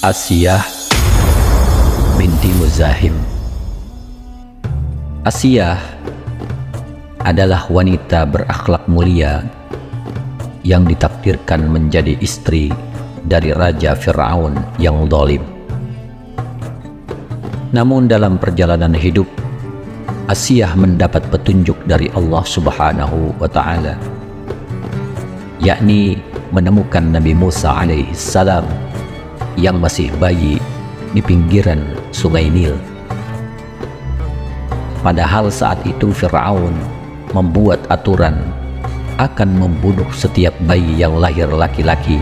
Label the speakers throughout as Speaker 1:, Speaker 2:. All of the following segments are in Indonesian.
Speaker 1: Asiyah binti Muzahim. Asiyah adalah wanita berakhlak mulia yang ditakdirkan menjadi istri dari Raja Fir'aun yang zalim. Namun dalam perjalanan hidup, Asiyah mendapat petunjuk dari Allah Subhanahu wa Ta'ala, yakni menemukan Nabi Musa alaihissalam yang masih bayi di pinggiran sungai Nil. Padahal saat itu Fir'aun membuat aturan akan membunuh setiap bayi yang lahir laki-laki,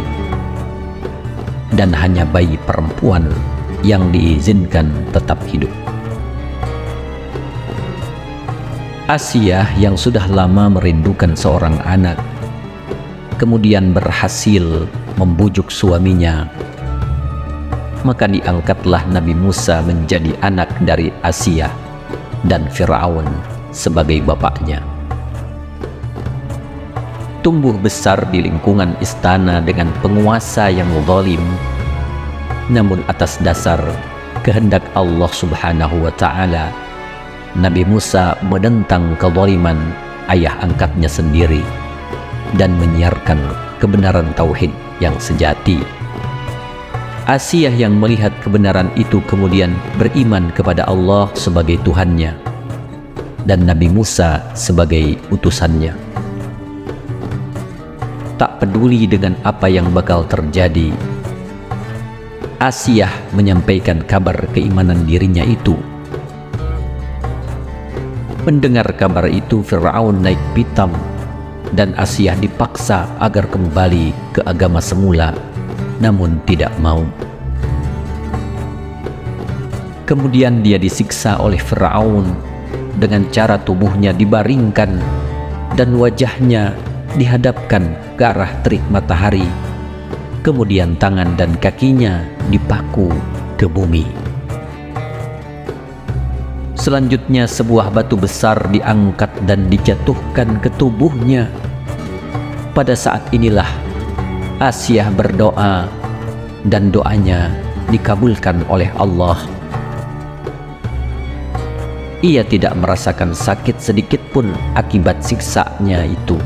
Speaker 1: dan hanya bayi perempuan yang diizinkan tetap hidup. Asiyah yang sudah lama merindukan seorang anak, kemudian berhasil membujuk suaminya, maka diangkatlah Nabi Musa menjadi anak dari Asiyah dan Fir'aun sebagai bapaknya. Tumbuh besar di lingkungan istana dengan penguasa yang zalim, namun atas dasar kehendak Allah Subhanahu wa Ta'ala, Nabi Musa menentang kezaliman ayah angkatnya sendiri dan menyiarkan kebenaran tauhid yang sejati. Asiyah yang melihat kebenaran itu kemudian beriman kepada Allah sebagai Tuhannya dan Nabi Musa sebagai utusannya. Tak peduli dengan apa yang bakal terjadi, Asiyah menyampaikan kabar keimanan dirinya itu. Mendengar kabar itu, Fir'aun naik pitam dan Asiyah dipaksa agar kembali ke agama semula, namun tidak mau. Kemudian dia disiksa oleh Fir'aun dengan cara tubuhnya dibaringkan dan wajahnya dihadapkan ke arah terik matahari, kemudian tangan dan kakinya dipaku ke bumi. Selanjutnya sebuah batu besar diangkat dan dijatuhkan ke tubuhnya. Pada saat inilah Asiyah berdoa dan doanya dikabulkan oleh Allah. Ia tidak merasakan sakit sedikit pun akibat siksanya itu,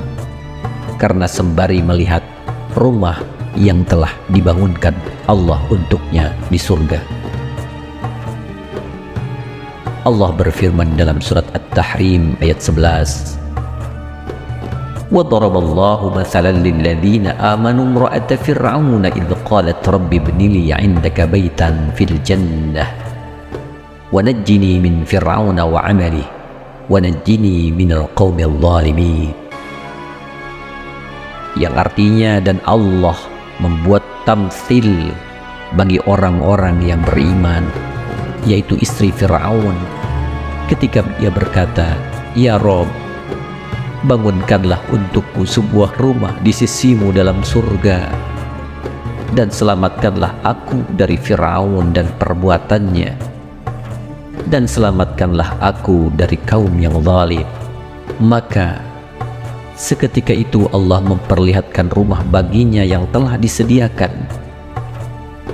Speaker 1: karena sembari melihat rumah yang telah dibangunkan Allah untuknya di surga. Allah berfirman dalam surat At-Tahrim ayat 11, وَضَرَبَ اللَّهُ مَثَلًا لِلَّذِينَ آمَنُوا امْرَأَةَ فِرْعَوْنَ إِذْ قَالَتْ رَبِّ ابْنِ لِي عِندَكَ بَيْتًا فِي الْجَنَّةِ وَنَجِّنِي مِنْ فِرْعَوْنَ وَعَمَلِهِ وَنَجِّنِي مِنَ الْقَوْمِ الظَّالِمِينَ. Yang artinya, dan Allah membuat tamtsil bagi orang-orang yang beriman, yaitu istri Fir'aun, ketika ia berkata, "Ya Rob, bangunkanlah untukku sebuah rumah di sisimu dalam surga, dan selamatkanlah aku dari Fir'aun dan perbuatannya, dan selamatkanlah aku dari kaum yang zalim." Maka seketika itu Allah memperlihatkan rumah baginya yang telah disediakan.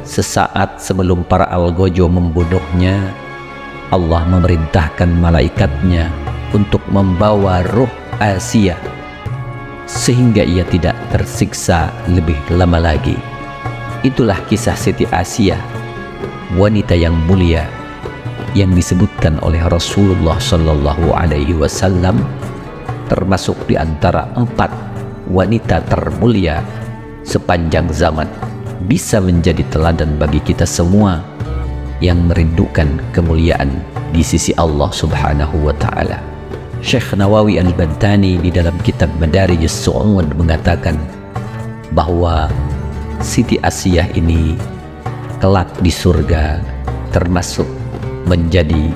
Speaker 1: Sesaat sebelum para algojo membunuhnya, Allah memerintahkan malaikatnya untuk membawa ruh Asiyah sehingga ia tidak tersiksa lebih lama lagi. Itulah kisah Siti Asiyah, wanita yang mulia yang disebutkan oleh Rasulullah Sallallahu Alaihi Wasallam termasuk di antara 4 wanita termulia sepanjang zaman, bisa menjadi teladan bagi kita semua yang merindukan kemuliaan di sisi Allah Subhanahu wa Ta'ala. Syekh Nawawi Al-Bantani di dalam kitab Madarijus Su'ud mengatakan bahwa Siti Asiyah ini kelak di surga termasuk menjadi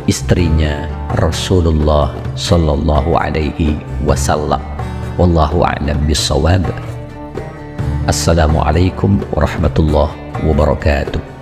Speaker 1: istrinya Rasulullah Sallallahu Alaihi Wasallam. Wallahu a'lam bissawab. Assalamualaikum warahmatullahi wabarakatuh.